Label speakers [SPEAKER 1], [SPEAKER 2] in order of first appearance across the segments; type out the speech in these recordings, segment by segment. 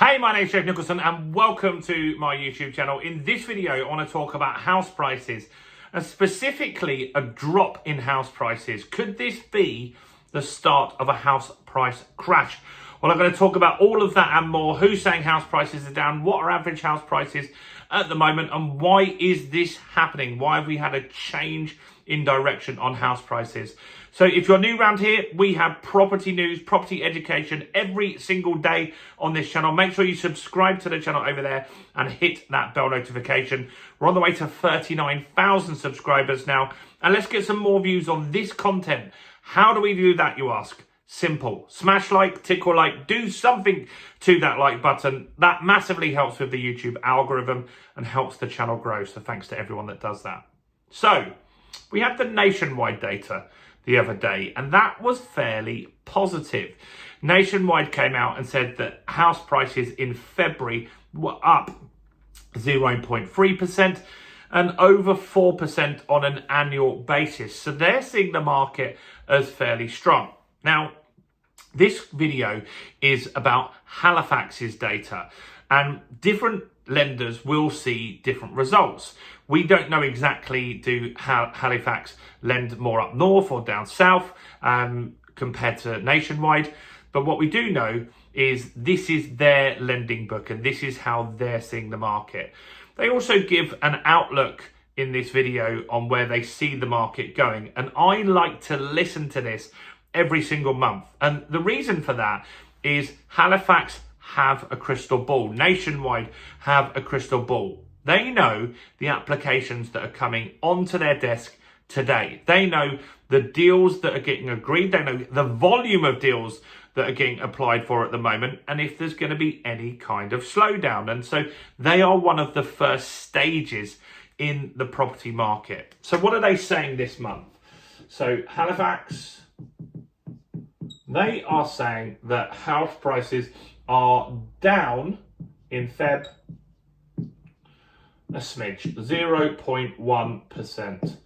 [SPEAKER 1] Hey, my name's Jeff Nicholson and welcome to my YouTube channel. In this video, I want to talk about house prices and specifically a drop in house prices. Could this be the start of a house price crash? Well, I'm going to talk about all of that and more. Who's saying house prices are down? What are average house prices at the moment? And why is this happening? Why have we had a change in direction on house prices? So if you're new around here, we have property news, property education every single day on this channel. Make sure you subscribe to the channel over there and hit that bell notification. We're on the way to 39,000 subscribers now. And let's get some more views on this content. How do we do that, you ask? Simple. Smash like, tickle like, do something to that like button. That massively helps with the YouTube algorithm and helps the channel grow. So thanks to everyone that does that. So we had the nationwide data the other day, and that was fairly positive. Nationwide came out and said that house prices in February were up 0.3% and over 4% on an annual basis. So they're seeing the market as fairly strong. Now, this video is about Halifax's data, and different lenders will see different results. We don't know exactly do Halifax lend more up north or down south compared to nationwide. But what we do know is this is their lending book and this is how they're seeing the market. They also give an outlook in this video on where they see the market going. And I like to listen to this every single month. And the reason for that is Halifax have a crystal ball. Nationwide have a crystal ball. They know the applications that are coming onto their desk today. They know the deals that are getting agreed. They know the volume of deals that are getting applied for at the moment, and if there's going to be any kind of slowdown. And so they are one of the first stages in the property market. So what are they saying this month? So Halifax, they are saying that house prices are down in Feb a smidge, 0.1%.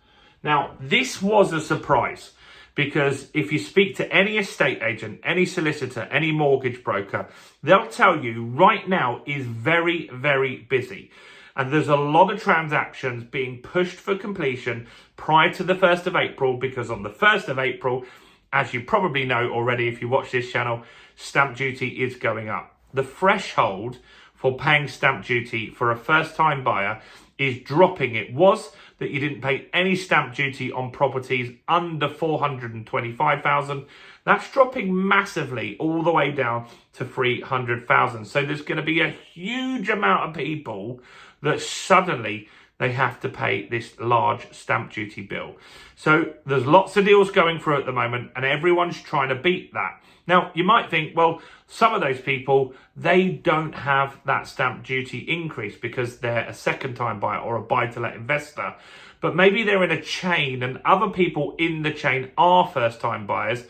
[SPEAKER 1] Now, this was a surprise because if you speak to any estate agent, any solicitor, any mortgage broker, they'll tell you right now is very, very busy. And there's a lot of transactions being pushed for completion prior to the 1st of April, because on the 1st of April, as you probably know already if you watch this channel, stamp duty is going up. The threshold for paying stamp duty for a first-time buyer is dropping. It was that you didn't pay any stamp duty on properties under 425,000. That's dropping massively all the way down to 300,000. So there's going to be a huge amount of people that suddenly they have to pay this large stamp duty bill. So there's lots of deals going through at the moment and everyone's trying to beat that. Now, you might think, well, some of those people, they don't have that stamp duty increase because they're a second-time buyer or a buy-to-let investor. But maybe they're in a chain and other people in the chain are first-time buyers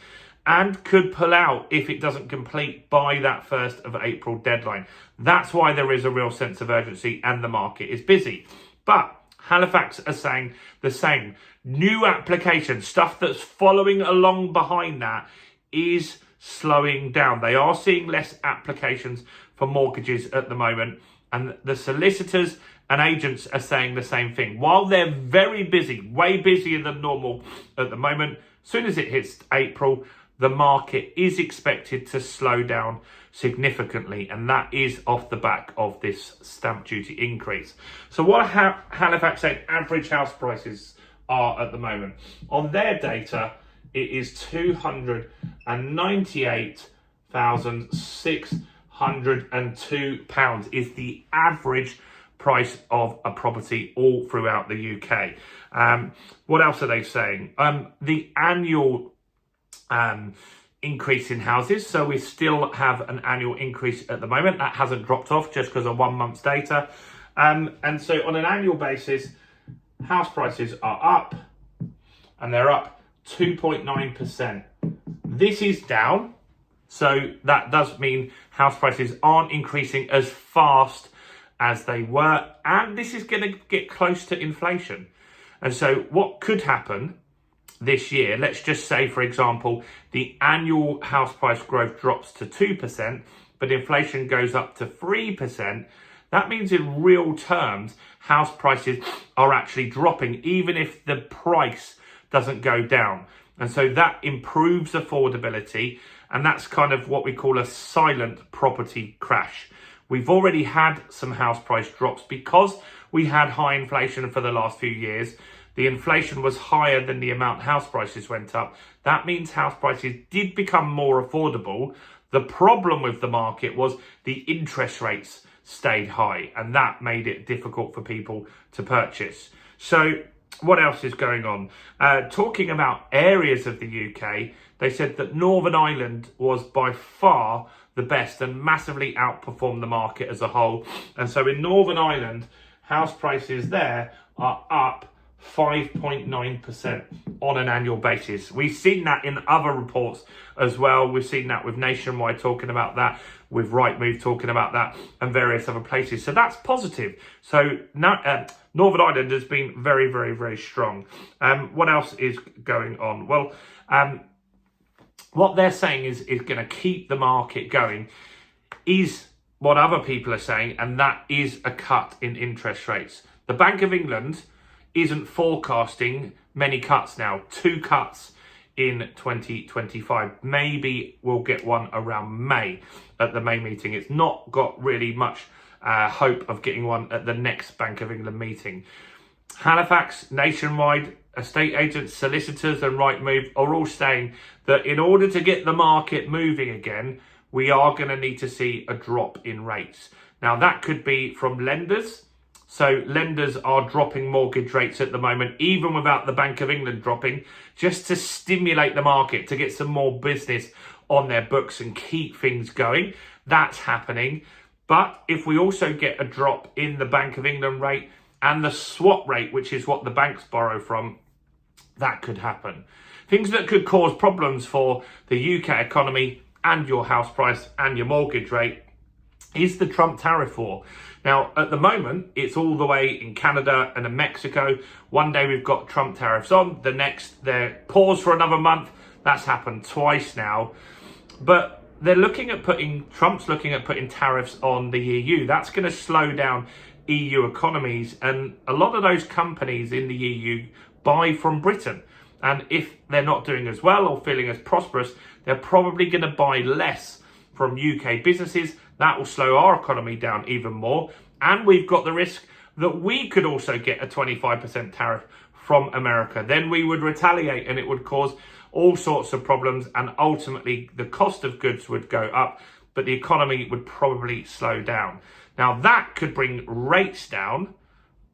[SPEAKER 1] and could pull out if it doesn't complete by that 1st of April deadline. That's why there is a real sense of urgency and the market is busy. But Halifax are saying the same. New application, stuff that's following along behind that is slowing down. They are seeing less applications for mortgages at the moment. And the solicitors and agents are saying the same thing. While they're very busy, way busier than normal at the moment, as soon as it hits April, the market is expected to slow down significantly, and that is off the back of this stamp duty increase. So what Halifax saying average house prices are at the moment? On their data, it is £298,602 is the average price of a property all throughout the UK. What else are they saying? The annual increase in houses. So we still have an annual increase at the moment. That hasn't dropped off just because of 1 month's data. And so on an annual basis, house prices are up and they're up 2.9%. This is down. So that does mean house prices aren't increasing as fast as they were. And this is going to get close to inflation. And so what could happen this year, let's just say, for example, the annual house price growth drops to 2%, but inflation goes up to 3%, that means in real terms, house prices are actually dropping, even if the price doesn't go down. And so that improves affordability, and that's kind of what we call a silent property crash. We've already had some house price drops because we had high inflation for the last few years. The inflation was higher than the amount house prices went up. That means house prices did become more affordable. The problem with the market was the interest rates stayed high, and that made it difficult for people to purchase. So what else is going on? Talking about areas of the UK, they said that Northern Ireland was by far the best and massively outperformed the market as a whole. And so in Northern Ireland, house prices there are up 5.9% on an annual basis. We've seen that in other reports as well. We've seen that with Nationwide talking about that, with Rightmove talking about that, and various other places. So that's positive. So now Northern Ireland has been very, very, very strong. What else is going on? Well, what they're saying is going to keep the market going is what other people are saying, and that is a cut in interest rates. The Bank of England isn't forecasting many cuts now. 2 cuts in 2025. Maybe we'll get one around May at the May meeting. It's not got really much hope of getting one at the next Bank of England meeting. Halifax, Nationwide, estate agents, solicitors and Rightmove are all saying that in order to get the market moving again, we are going to need to see a drop in rates. Now that could be from lenders. So lenders are dropping mortgage rates at the moment, even without the Bank of England dropping, just to stimulate the market, to get some more business on their books and keep things going. That's happening. But if we also get a drop in the Bank of England rate and the swap rate, which is what the banks borrow from, that could happen. Things that could cause problems for the UK economy and your house price and your mortgage rate is the Trump tariff war. Now, at the moment, it's all the way in Canada and in Mexico. One day we've got Trump tariffs on, the next they're paused for another month. That's happened twice now. But Trump's looking at putting tariffs on the EU. That's going to slow down EU economies, and a lot of those companies in the EU buy from Britain. And if they're not doing as well or feeling as prosperous, they're probably going to buy less from UK businesses. That will slow our economy down even more. And we've got the risk that we could also get a 25% tariff from America. Then we would retaliate and it would cause all sorts of problems, and ultimately the cost of goods would go up, but the economy would probably slow down. Now that could bring rates down,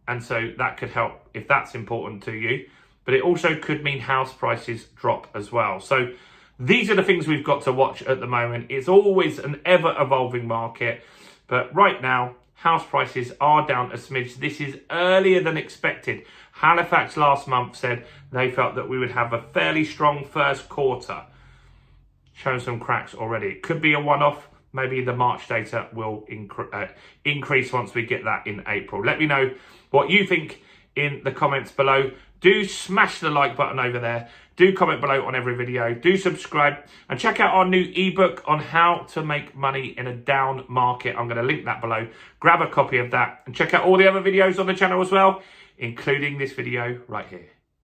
[SPEAKER 1] and so that could help if that's important to you, but it also could mean house prices drop as well. So these are the things we've got to watch at the moment. It's always an ever-evolving market, but right now, house prices are down a smidge. This is earlier than expected. Halifax last month said they felt that we would have a fairly strong first quarter. Showing some cracks already. It could be a one-off. Maybe the March data will increase once we get that in April. Let me know what you think in the comments below. Do smash the like button over there. Do comment below on every video. Do subscribe and check out our new ebook on how to make money in a down market. I'm going to link that below. Grab a copy of that and check out all the other videos on the channel as well, including this video right here.